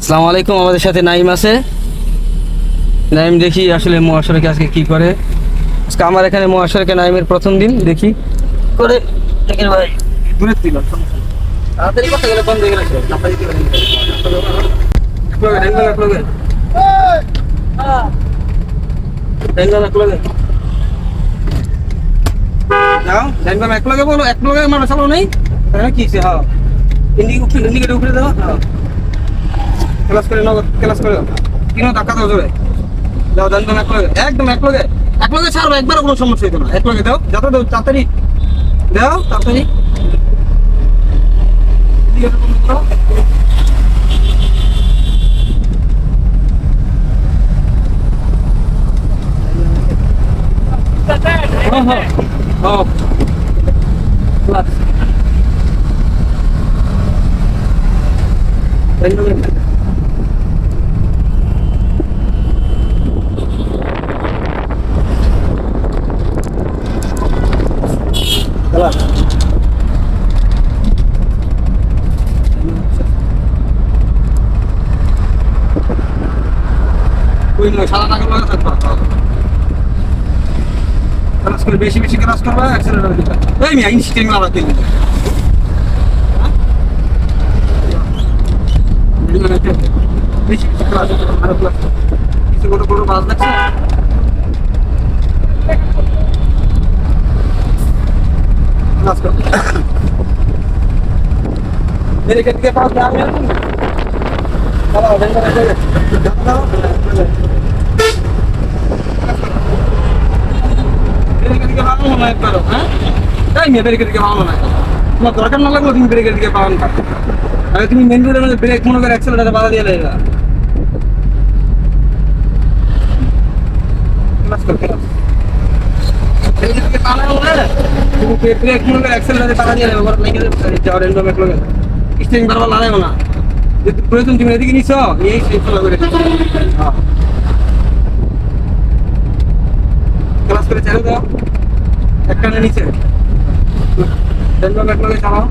আসসালামু আলাইকুম। আমাদের সাথে নাইম আছে। নাইম দেখি আসলে মহাসড়কে আজকে কি করে। আজকে আমার এখানে মহাসড়কে নাইমের প্রথম দিন, দেখি করে দেখেন ভাই। দূরে ছিল তাড়াতাড়ি কথা গেলে বন্ধ হয়ে গেল। বলো এক লগে আমার চালো নেই কি হ্যাঁ ইন্ডিকেটর উপরে দাও। হ্যাঁ ক্লাস করে নগদ ক্লাস করে কিনো ধাক্কা দাও জোরে দাও দেন একদম এক লগে ছাড়ো, একবারও কোনো সমস্যা হইতো না। এক লগে দাও, যত দাও তাড়াতাড়ি দাও, তাড়াতাড়ি সাদা টাকা লাগে থাকবা। ক্লাস করে বেশি বেশি ক্লাস করবা, অ্যাক্সিলেটর দিবা। এই মিয়া ইনস্টিটিউট মারা দিন। বেশি বেশি ক্লাস আর ক্লাস কিছু বড় বড় বাস লাগছে। ক্লাস করো मेरे घर के पास जा रहे हो तुम? चलो जंगल में जाओ। मेरे घर के पास में मत करो, हैं? नहीं मेरे घर के पास में नहीं। तुम दरकार ना लगो तुम मेरे घर के पास में। अगर तुम मेन रोड में ब्रेक मोनो कर एक्सेलरेटर बाधा दिया लगेगा। क्लास कर क्लास। मेरे घर के पास में है। तुम ब्रेक मोनो कर एक्सेलरेटर बाधा दिया लगेगा। और नहीं कर जाओ रेंडो में लोगे। স্টিং বারবার লাগাইবো না, যদি প্রয়োজন তুমি এদিকে নিছ নিয়েই সেই ফলো করে ক্লাস করে ছেড়ে দাও। একটা নিচে চালাও।